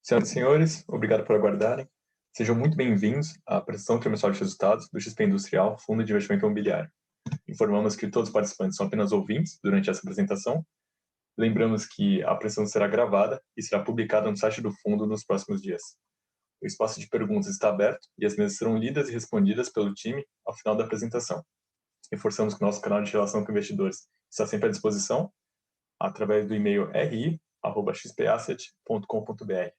Senhoras e senhores, obrigado por aguardarem. Sejam muito bem-vindos à apresentação trimestral de resultados do XP Industrial, Fundo de Investimento Imobiliário. Informamos que todos os participantes são apenas ouvintes durante essa apresentação. Lembramos que a apresentação será gravada e será publicada no site do fundo nos próximos dias. O espaço de perguntas está aberto e as mesas serão lidas e respondidas pelo time ao final da apresentação. Reforçamos que o nosso canal de relação com investidores está sempre à disposição através do e-mail ri@xpasset.com.br.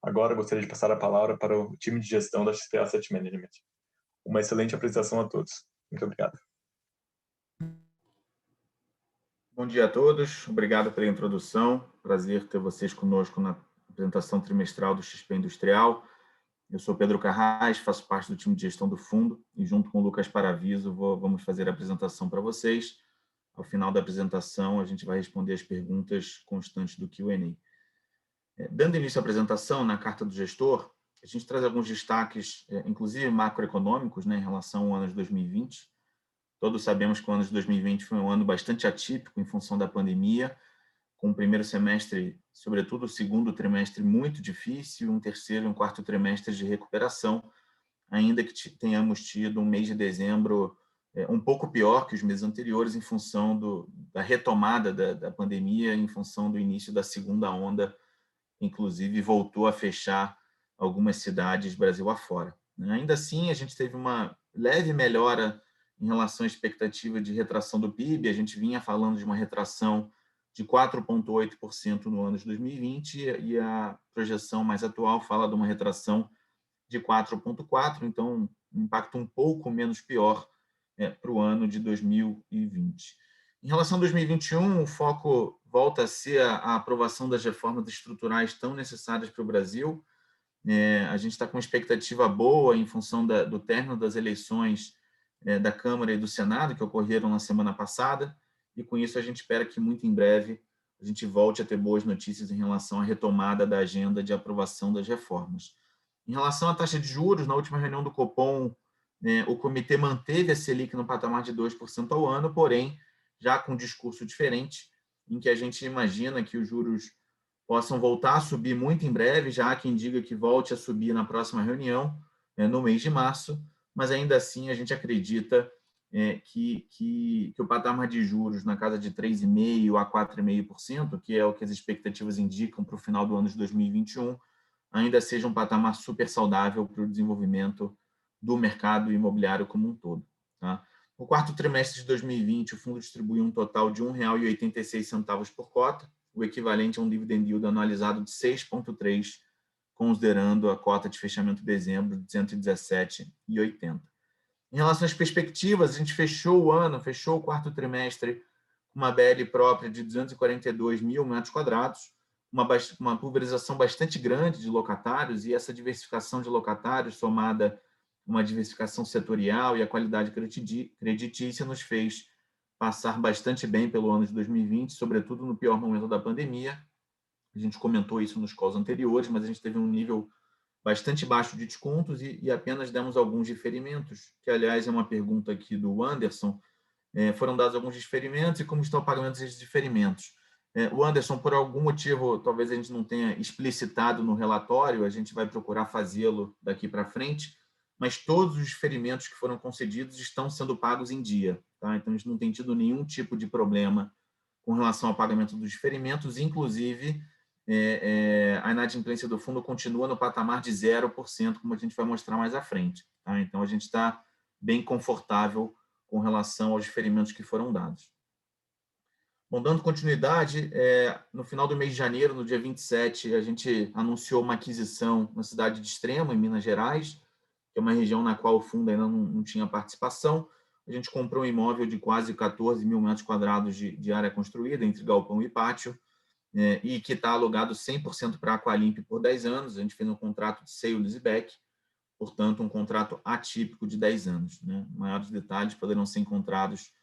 Agora gostaria de passar a palavra para o time de gestão da XP Asset Management. Uma excelente apresentação a todos. Muito obrigado. Bom dia a todos, obrigado pela introdução. Prazer ter vocês conosco na apresentação trimestral do XP Industrial. Eu sou Pedro Carrasco, faço parte do time de gestão do fundo e junto com o Lucas Paraviso vamos fazer a apresentação para vocês. Ao final da apresentação, a gente vai responder as perguntas constantes do Q&A. Dando início à apresentação, na carta do gestor, a gente traz alguns destaques, inclusive macroeconômicos, em relação ao ano de 2020. Todos sabemos que o ano de 2020 foi um ano bastante atípico em função da pandemia, com o primeiro semestre, sobretudo o segundo trimestre, muito difícil, um terceiro e um quarto trimestre de recuperação, ainda que tenhamos tido um mês de dezembro um pouco pior que os meses anteriores, em função da retomada da pandemia, em função do início da segunda onda, inclusive voltou a fechar algumas cidades Brasil afora. Ainda assim, a gente teve uma leve melhora em relação à expectativa de retração do PIB. A gente vinha falando de uma retração de 4,8% no ano de 2020 e a projeção mais atual fala de uma retração de 4,4%, então um impacto um pouco menos pior para o ano de 2020. Em relação a 2021, o foco volta a ser a aprovação das reformas estruturais tão necessárias para o Brasil. A gente está com uma expectativa boa em função do término das eleições da Câmara e do Senado, que ocorreram na semana passada, e com isso a gente espera que muito em breve a gente volte a ter boas notícias em relação à retomada da agenda de aprovação das reformas. Em relação à taxa de juros, na última reunião do Copom, o comitê manteve a Selic no patamar de 2% ao ano, porém, já com um discurso diferente, em que a gente imagina que os juros possam voltar a subir muito em breve, já há quem diga que volte a subir na próxima reunião, no mês de março, mas ainda assim a gente acredita que o patamar de juros na casa de 3,5% a 4,5%, que é o que as expectativas indicam para o final do ano de 2021, ainda seja um patamar super saudável para o desenvolvimento do mercado imobiliário como um todo. Tá? No quarto trimestre de 2020, o fundo distribuiu um total de R$ 1,86 por cota, o equivalente a um dividend yield anualizado de 6,3%, considerando a cota de fechamento de dezembro de 117,80. Em relação às perspectivas, a gente fechou o quarto trimestre com uma BL própria de 242 mil metros quadrados, uma pulverização bastante grande de locatários, e essa diversificação de locatários, somada uma diversificação setorial e a qualidade creditícia, nos fez passar bastante bem pelo ano de 2020, sobretudo no pior momento da pandemia. A gente comentou isso nos calls anteriores, mas a gente teve um nível bastante baixo de descontos e apenas demos alguns diferimentos, que, aliás, é uma pergunta aqui do Anderson. Foram dados alguns diferimentos e como estão o pagamento desses diferimentos? O Anderson, por algum motivo, talvez a gente não tenha explicitado no relatório, a gente vai procurar fazê-lo daqui para frente, mas todos os diferimentos que foram concedidos estão sendo pagos em dia. Tá? Então, a gente não tem tido nenhum tipo de problema com relação ao pagamento dos diferimentos, inclusive a inadimplência do fundo continua no patamar de 0%, como a gente vai mostrar mais à frente. Tá? Então, a gente está bem confortável com relação aos diferimentos que foram dados. Bom, dando continuidade, no final do mês de janeiro, no dia 27, a gente anunciou uma aquisição na cidade de Extrema, em Minas Gerais, que é uma região na qual o fundo ainda não tinha participação. A gente comprou um imóvel de quase 14 mil metros quadrados de área construída, entre galpão e pátio, e que está alugado 100% para a Aqualimp por 10 anos. A gente fez um contrato de sale leaseback, portanto, um contrato atípico de 10 anos. Maiores detalhes poderão ser encontrados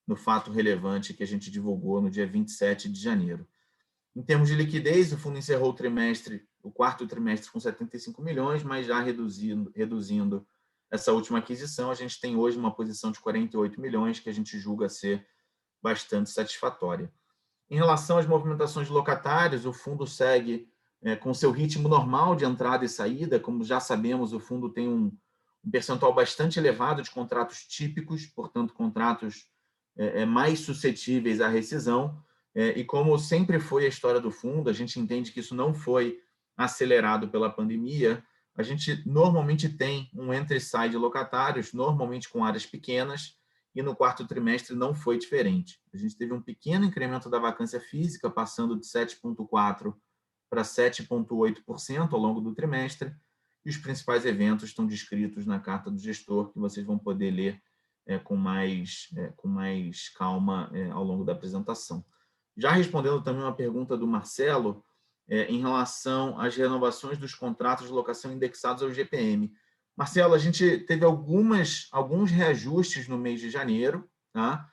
no fato relevante que a gente divulgou no dia 27 de janeiro. Em termos de liquidez, o fundo encerrou o quarto trimestre com 75 milhões, mas já reduzindo essa última aquisição, a gente tem hoje uma posição de 48 milhões, que a gente julga ser bastante satisfatória. Em relação às movimentações de locatários, o fundo segue com seu ritmo normal de entrada e saída. Como já sabemos, o fundo tem um percentual bastante elevado de contratos típicos, portanto, contratos mais suscetíveis à rescisão. E como sempre foi a história do fundo, a gente entende que isso não foi acelerado pela pandemia. A gente normalmente tem um entra e sai de locatários, normalmente com áreas pequenas, e no quarto trimestre não foi diferente. A gente teve um pequeno incremento da vacância física, passando de 7,4% para 7,8% ao longo do trimestre, e os principais eventos estão descritos na carta do gestor, que vocês vão poder ler com mais calma ao longo da apresentação. Já respondendo também uma pergunta do Marcelo, em relação às renovações dos contratos de locação indexados ao IGPM. Marcelo, a gente teve alguns reajustes no mês de janeiro, tá?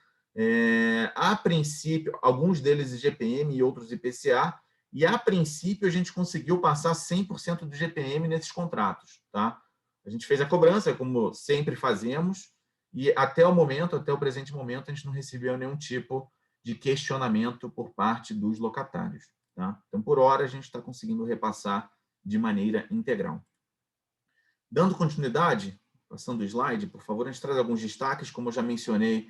A princípio, alguns deles IGPM e outros IPCA, e a princípio a gente conseguiu passar 100% do IGPM nesses contratos, tá? A gente fez a cobrança, como sempre fazemos, e até o presente momento, a gente não recebeu nenhum tipo de questionamento por parte dos locatários, tá? Então, por hora, a gente está conseguindo repassar de maneira integral. Dando continuidade, passando o slide, por favor, a gente traz alguns destaques. Como eu já mencionei,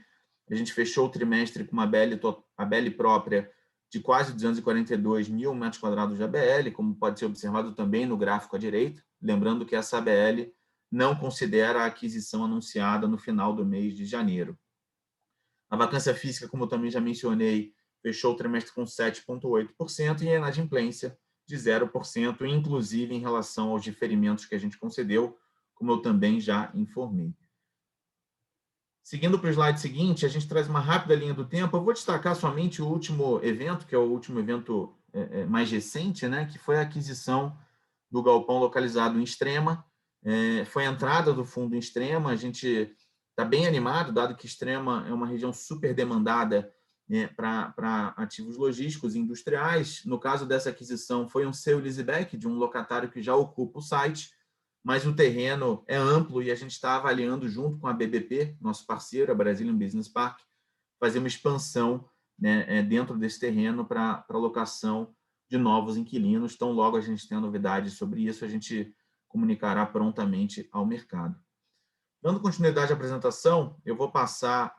a gente fechou o trimestre com uma ABL própria de quase 242 mil metros quadrados de ABL, como pode ser observado também no gráfico à direita, lembrando que essa ABL não considera a aquisição anunciada no final do mês de janeiro. A vacância física, como eu também já mencionei, fechou o trimestre com 7,8% e a inadimplência de 0%, inclusive em relação aos diferimentos que a gente concedeu, como eu também já informei. Seguindo para o slide seguinte, a gente traz uma rápida linha do tempo. Eu vou destacar somente o último evento, que é o último evento mais recente, né, que foi a aquisição do galpão localizado em Extrema. Foi a entrada do fundo em Extrema. A gente está bem animado, dado que Extrema é uma região super demandada para ativos logísticos e industriais. No caso dessa aquisição, foi um sale-leaseback de um locatário que já ocupa o site, mas o terreno é amplo e a gente está avaliando, junto com a BBP, nosso parceiro, a Brazilian Business Park, fazer uma expansão, né, dentro desse terreno para locação de novos inquilinos. Então, logo a gente tem a novidade sobre isso, a gente comunicará prontamente ao mercado. Dando continuidade à apresentação, eu vou passar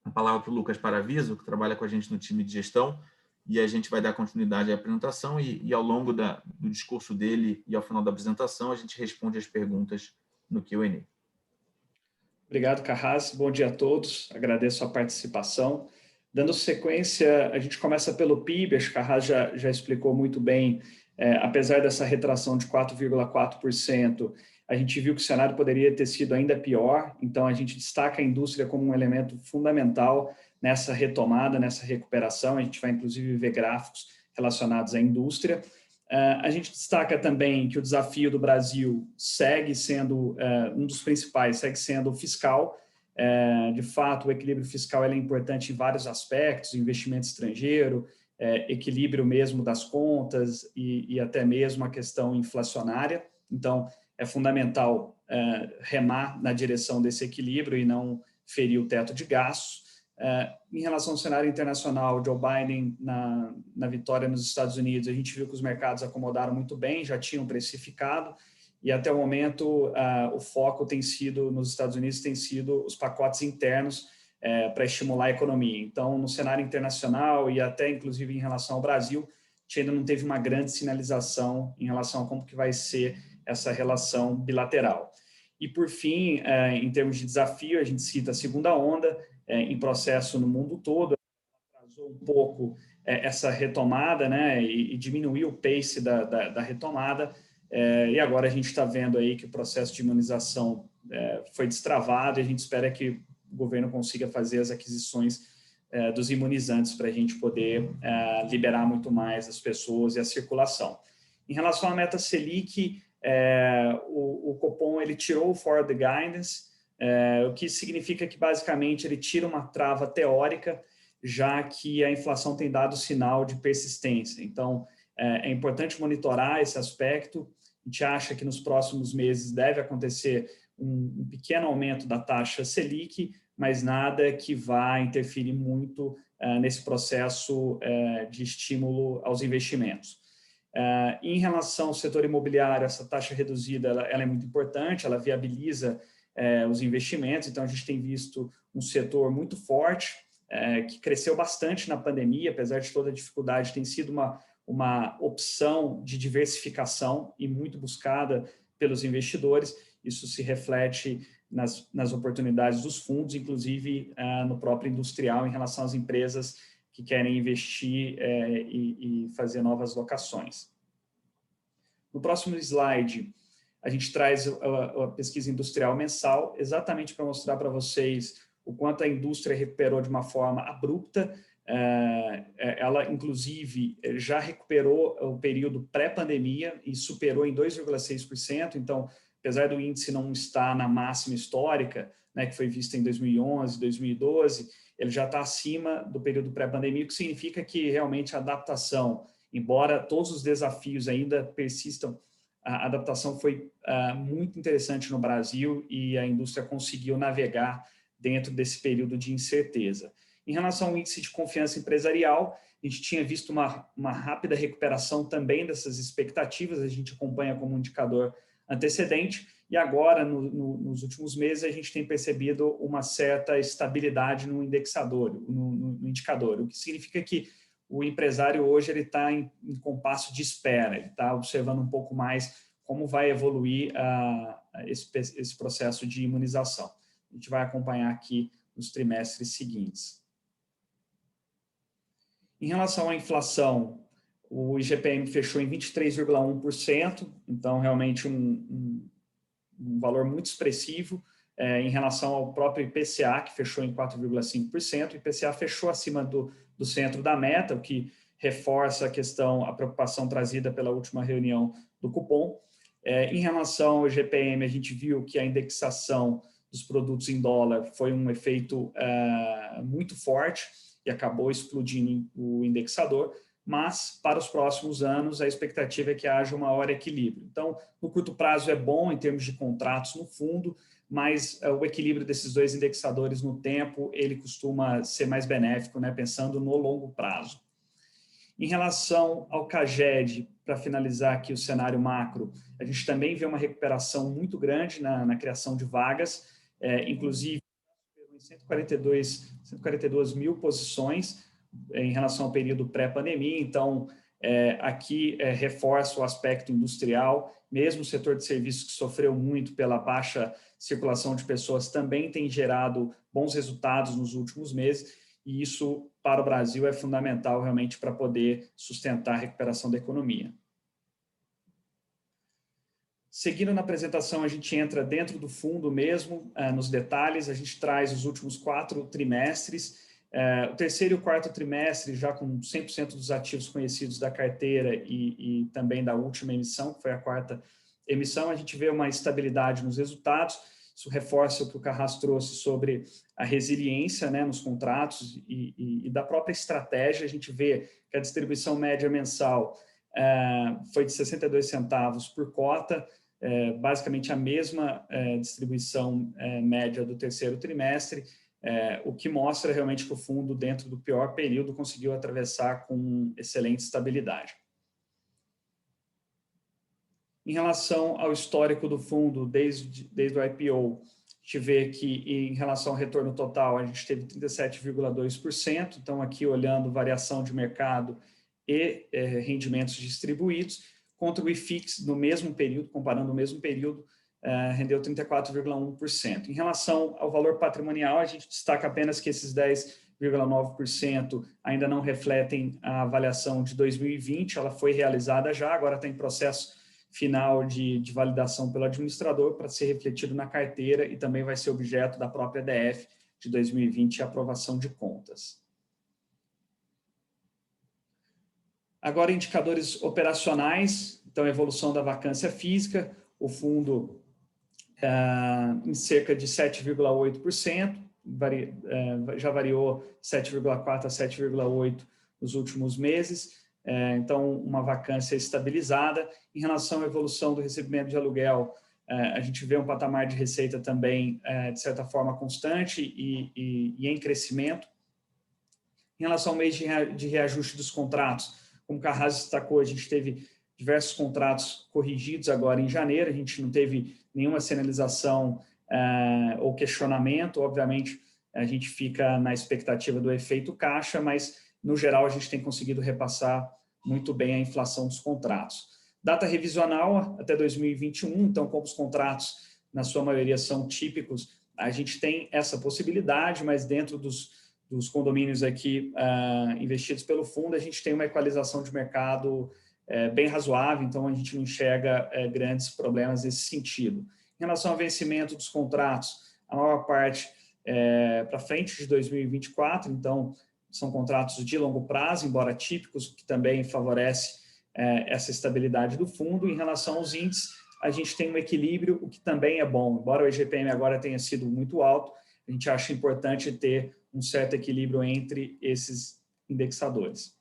a palavra para o Lucas Paraviso, que trabalha com a gente no time de gestão, e a gente vai dar continuidade à apresentação e ao longo do discurso dele e ao final da apresentação, a gente responde as perguntas no Q&A. Obrigado, Carras. Bom dia a todos. Agradeço a participação. Dando sequência, a gente começa pelo PIB. Acho que Carras já explicou muito bem. Apesar dessa retração de 4,4%, a gente viu que o cenário poderia ter sido ainda pior. Então, a gente destaca a indústria como um elemento fundamental nessa retomada, nessa recuperação. A gente vai, inclusive, ver gráficos relacionados à indústria. A gente destaca também que o desafio do Brasil segue sendo um dos principais, segue sendo o fiscal. De fato, o equilíbrio fiscal é importante em vários aspectos, investimento estrangeiro, equilíbrio mesmo das contas e até mesmo a questão inflacionária. Então, é fundamental remar na direção desse equilíbrio e não ferir o teto de gastos. Em relação ao cenário internacional, Joe Biden, na vitória nos Estados Unidos, a gente viu que os mercados acomodaram muito bem, já tinham precificado, e até o momento o foco tem sido, nos Estados Unidos, tem sido os pacotes internos para estimular a economia. Então, no cenário internacional e até, inclusive, em relação ao Brasil, a gente ainda não teve uma grande sinalização em relação a como que vai ser essa relação bilateral. E, por fim, em termos de desafio, a gente cita a segunda onda, em processo no mundo todo, atrasou um pouco essa retomada, né, e diminuiu o pace da retomada, e agora a gente está vendo aí que o processo de imunização foi destravado e a gente espera que o governo consiga fazer as aquisições dos imunizantes para a gente poder liberar muito mais as pessoas e a circulação. Em relação à meta Selic, o Copom ele tirou o forward guidance, o que significa que, basicamente, ele tira uma trava teórica, já que a inflação tem dado sinal de persistência. Então, é importante monitorar esse aspecto. A gente acha que nos próximos meses deve acontecer um pequeno aumento da taxa Selic, mas nada que vá interferir muito nesse processo de estímulo aos investimentos. Em relação ao setor imobiliário, essa taxa reduzida ela é muito importante, ela viabiliza os investimentos, então a gente tem visto um setor muito forte, que cresceu bastante na pandemia, apesar de toda a dificuldade, tem sido uma opção de diversificação e muito buscada pelos investidores. Isso se reflete nas oportunidades dos fundos, inclusive no próprio industrial, em relação às empresas que querem investir e fazer novas locações. No próximo slide, a gente traz a pesquisa industrial mensal, exatamente para mostrar para vocês o quanto a indústria recuperou de uma forma abrupta. Ela, inclusive, já recuperou o período pré-pandemia e superou em 2,6%. Então, apesar do índice não estar na máxima histórica, né, que foi vista em 2011, 2012, ele já está acima do período pré-pandemia, o que significa que realmente a adaptação, embora todos os desafios ainda persistam, a adaptação foi muito interessante no Brasil e a indústria conseguiu navegar dentro desse período de incerteza. Em relação ao índice de confiança empresarial, a gente tinha visto uma rápida recuperação também dessas expectativas, a gente acompanha como indicador antecedente, e agora, nos últimos meses, a gente tem percebido uma certa estabilidade no indexador, no indicador, o que significa que o empresário hoje ele está em compasso de espera, ele está observando um pouco mais como vai evoluir esse processo de imunização. A gente vai acompanhar aqui nos trimestres seguintes. Em relação à inflação, o IGPM fechou em 23,1%, então realmente um valor muito expressivo em relação ao próprio IPCA, que fechou em 4,5%. O IPCA fechou acima do centro da meta, o que reforça a preocupação trazida pela última reunião do Copom. Em relação ao IGPM, a gente viu que a indexação dos produtos em dólar foi um efeito muito forte e acabou explodindo o indexador, mas para os próximos anos a expectativa é que haja um maior equilíbrio. Então, no curto prazo é bom em termos de contratos no fundo, mas o equilíbrio desses dois indexadores no tempo, ele costuma ser mais benéfico, né, pensando no longo prazo. Em relação ao CAGED, para finalizar aqui o cenário macro, a gente também vê uma recuperação muito grande na criação de vagas, inclusive em 142 mil posições em relação ao período pré-pandemia. Então, aqui reforça o aspecto industrial, mesmo o setor de serviços que sofreu muito pela baixa circulação de pessoas também tem gerado bons resultados nos últimos meses, e isso para o Brasil é fundamental realmente para poder sustentar a recuperação da economia. Seguindo na apresentação, a gente entra dentro do fundo mesmo, nos detalhes, a gente traz os últimos 4 trimestres, o terceiro e o quarto trimestre já com 100% dos ativos conhecidos da carteira e também da última emissão, que foi a quarta emissão, a gente vê uma estabilidade nos resultados. Isso reforça o que o Carrasco trouxe sobre a resiliência, né, nos contratos e da própria estratégia. A gente vê que a distribuição média mensal foi de 62 centavos por cota, basicamente a mesma distribuição média do terceiro trimestre, o que mostra realmente que o fundo, dentro do pior período, conseguiu atravessar com excelente estabilidade. Em relação ao histórico do fundo, desde o IPO, a gente vê que, em relação ao retorno total, a gente teve 37,2%, então aqui olhando variação de mercado e rendimentos distribuídos, contra o IFIX no mesmo período, comparando o mesmo período, rendeu 34,1%. Em relação ao valor patrimonial, a gente destaca apenas que esses 10,9% ainda não refletem a avaliação de 2020, ela foi realizada já, agora está em processo final de validação pelo administrador para ser refletido na carteira e também vai ser objeto da própria DF de 2020 e aprovação de contas. Agora, indicadores operacionais, então, evolução da vacância física, o fundo em cerca de 7,8%, já variou 7,4% a 7,8% nos últimos meses, então, uma vacância estabilizada. Em relação à evolução do recebimento de aluguel, a gente vê um patamar de receita também, de certa forma, constante e em crescimento. Em relação ao mês de reajuste dos contratos, como o Carrasco destacou, a gente teve diversos contratos corrigidos agora em janeiro, a gente não teve nenhuma sinalização ou questionamento, obviamente a gente fica na expectativa do efeito caixa, mas no geral a gente tem conseguido repassar muito bem a inflação dos contratos. Data revisional até 2021, então como os contratos na sua maioria são típicos, a gente tem essa possibilidade, mas dentro dos condomínios aqui investidos pelo fundo, a gente tem uma equalização de mercado bem razoável, então a gente não enxerga grandes problemas nesse sentido. Em relação ao vencimento dos contratos, a maior parte para frente de 2024, então são contratos de longo prazo, embora típicos, que também favorece essa estabilidade do fundo. Em relação aos índices, a gente tem um equilíbrio, o que também é bom. Embora o IGPM agora tenha sido muito alto, a gente acha importante ter um certo equilíbrio entre esses indexadores.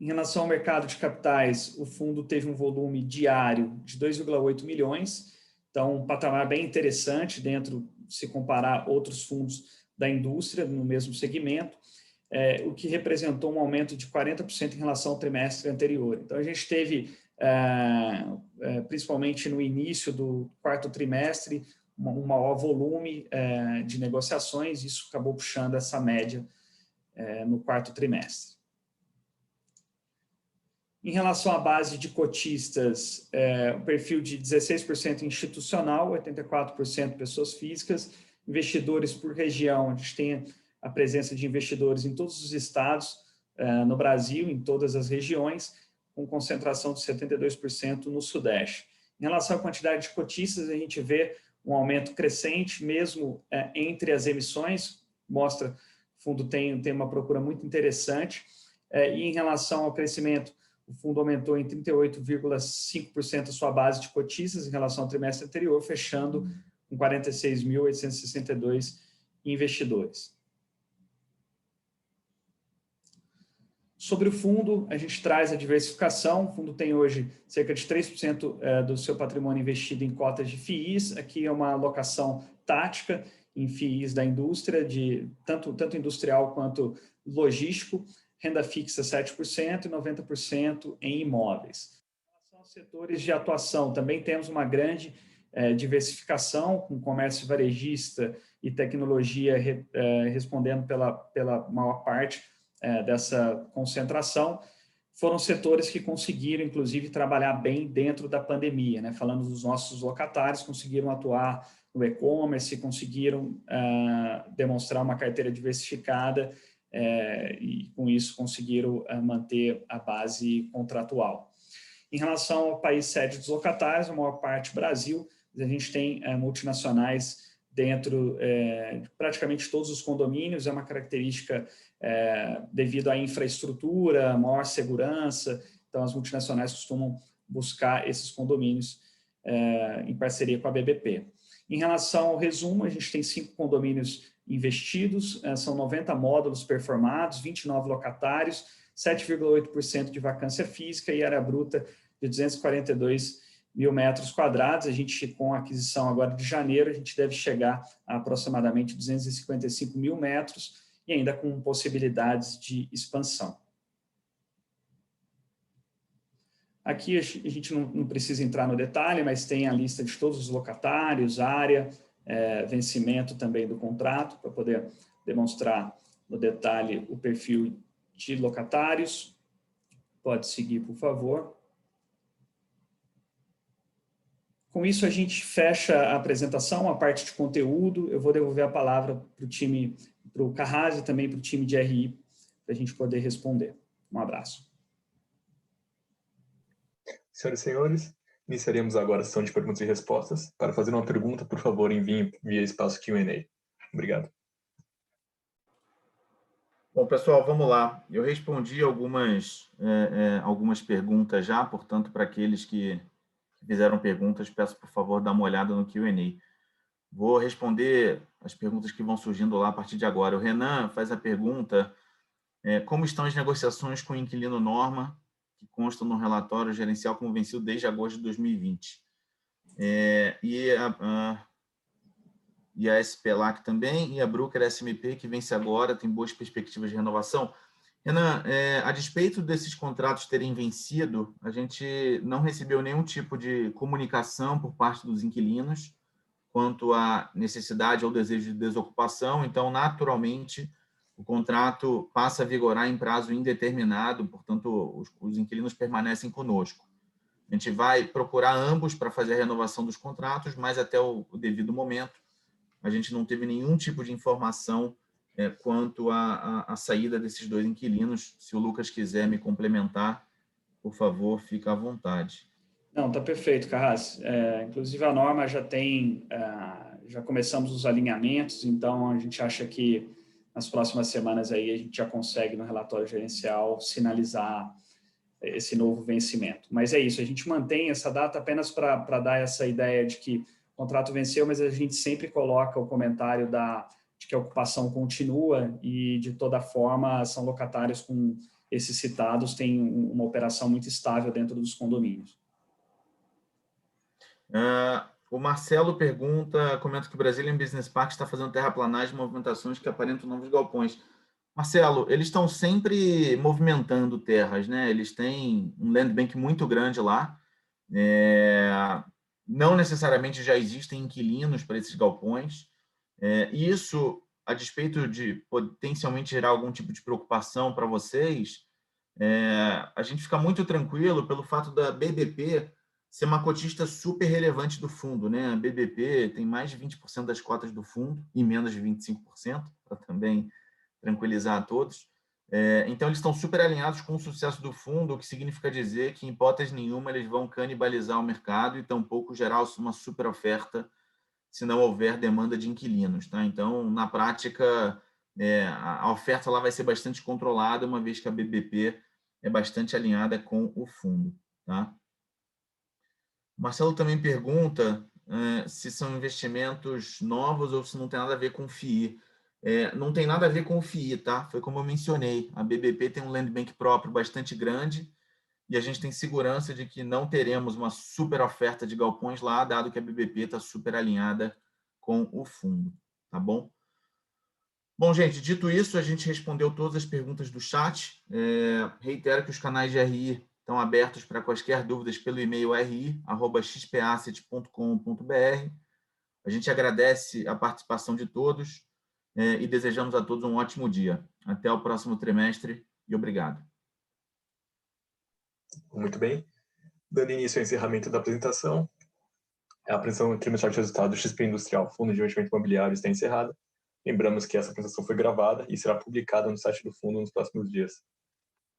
Em relação ao mercado de capitais, o fundo teve um volume diário de 2,8 milhões, então um patamar bem interessante dentro, se comparar a outros fundos da indústria no mesmo segmento, o que representou um aumento de 40% em relação ao trimestre anterior. Então, a gente teve, principalmente no início do quarto trimestre, um maior volume de negociações, e isso acabou puxando essa média no quarto trimestre. Em relação à base de cotistas, o perfil de 16% institucional, 84% pessoas físicas, investidores por região, a gente tem a presença de investidores em todos os estados no Brasil, em todas as regiões, com concentração de 72% no Sudeste. Em relação à quantidade de cotistas, a gente vê um aumento crescente, mesmo entre as emissões, mostra que o fundo tem uma procura muito interessante, e em relação ao crescimento, o fundo aumentou em 38,5% a sua base de cotistas em relação ao trimestre anterior, fechando com 46.862 investidores. Sobre o fundo, a gente traz a diversificação. O fundo tem hoje cerca de 3% do seu patrimônio investido em cotas de FIIs. Aqui é uma alocação tática em FIIs da indústria, de tanto industrial quanto logístico. Renda fixa 7% e 90% em imóveis. Em relação aos setores de atuação, também temos uma grande diversificação, com comércio varejista e tecnologia respondendo pela maior parte dessa concentração. Foram setores que conseguiram, inclusive, trabalhar bem dentro da pandemia, né? Falando dos nossos locatários, conseguiram atuar no e-commerce, conseguiram demonstrar uma carteira diversificada e, com isso, conseguiram manter a base contratual. Em relação ao país sede dos locatários, a maior parte Brasil, a gente tem multinacionais dentro de praticamente todos os condomínios, é uma característica devido à infraestrutura, maior segurança, então as multinacionais costumam buscar esses condomínios em parceria com a BBP. Em relação ao resumo, a gente tem 5 condomínios investidos, são 90 módulos performados, 29 locatários, 7,8% de vacância física e área bruta de 242 mil metros quadrados. A gente, com a aquisição agora de janeiro, a gente deve chegar a aproximadamente 255 mil metros e ainda com possibilidades de expansão. Aqui a gente não precisa entrar no detalhe, mas tem a lista de todos os locatários, área, vencimento também do contrato, para poder demonstrar no detalhe o perfil de locatários. Pode seguir, por favor. Com isso, a gente fecha a apresentação, a parte de conteúdo. Eu vou devolver a palavra para o time, para o Carrasco e também para o time de RI, para a gente poder responder. Um abraço. Senhoras e senhores, iniciaremos agora a sessão de perguntas e respostas. Para fazer uma pergunta, por favor, envie via espaço Q&A. Obrigado. Bom, pessoal, vamos lá. Eu respondi algumas perguntas já, portanto, para aqueles que fizeram perguntas, peço, por favor, dar uma olhada no Q&A. Vou responder as perguntas que vão surgindo lá a partir de agora. O Renan faz a pergunta, como estão as negociações com o inquilino norma, que constam no relatório gerencial como vencido desde agosto de 2020. E a SPLAC também, e a Brooker SMP, que vence agora, tem boas perspectivas de renovação. Renan, a despeito desses contratos terem vencido, a gente não recebeu nenhum tipo de comunicação por parte dos inquilinos quanto à necessidade ou desejo de desocupação, então, naturalmente, o contrato passa a vigorar em prazo indeterminado, portanto, os inquilinos permanecem conosco. A gente vai procurar ambos para fazer a renovação dos contratos, mas até o devido momento, a gente não teve nenhum tipo de informação quanto à saída desses dois inquilinos. Se o Lucas quiser me complementar, por favor, fica à vontade. Não, está perfeito, Carras. Inclusive, a norma já começamos os alinhamentos, então a gente acha que nas próximas semanas aí a gente já consegue, no relatório gerencial, sinalizar esse novo vencimento. Mas é isso, a gente mantém essa data apenas para dar essa ideia de que o contrato venceu, mas a gente sempre coloca o comentário de que a ocupação continua e, de toda forma, são locatários com esses citados, têm uma operação muito estável dentro dos condomínios. O Marcelo comenta que o Brazilian Business Park está fazendo terraplanagem e movimentações que aparentam novos galpões. Marcelo, eles estão sempre movimentando terras, né? Eles têm um land bank muito grande lá. Não necessariamente já existem inquilinos para esses galpões. E isso, a despeito de potencialmente gerar algum tipo de preocupação para vocês, a gente fica muito tranquilo pelo fato da BBP ser uma cotista super relevante do fundo, né? A BBP tem mais de 20% das cotas do fundo e menos de 25%, para também tranquilizar a todos. Então, eles estão super alinhados com o sucesso do fundo, o que significa dizer que, em hipótese nenhuma, eles vão canibalizar o mercado e tampouco gerar uma super oferta se não houver demanda de inquilinos. Tá? Então, na prática, a oferta lá vai ser bastante controlada, uma vez que a BBP é bastante alinhada com o fundo. Tá? O Marcelo também pergunta se são investimentos novos ou se não tem nada a ver com FII. Não tem nada a ver com o FII, tá? Foi como eu mencionei. A BBP tem um land bank próprio bastante grande e a gente tem segurança de que não teremos uma super oferta de galpões lá, dado que a BBP está super alinhada com o fundo, tá bom? Bom, gente, dito isso, a gente respondeu todas as perguntas do chat. Reitero que os canais de RI estão abertos para quaisquer dúvidas pelo e-mail ri@xpasset.com.br. A gente agradece a participação de todos e desejamos a todos um ótimo dia. Até o próximo trimestre e obrigado. Muito bem. Dando início ao encerramento da apresentação, a apresentação trimestral de resultados do XP Industrial, Fundo de Investimento Imobiliário, está encerrada. Lembramos que essa apresentação foi gravada e será publicada no site do fundo nos próximos dias.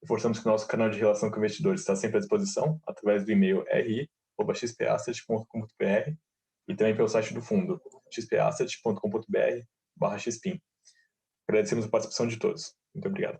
Reforçamos que o nosso canal de relação com investidores está sempre à disposição, através do e-mail ri@xpasset.com.br e também pelo site do fundo, xpasset.com.br/xpin. Agradecemos a participação de todos. Muito obrigado.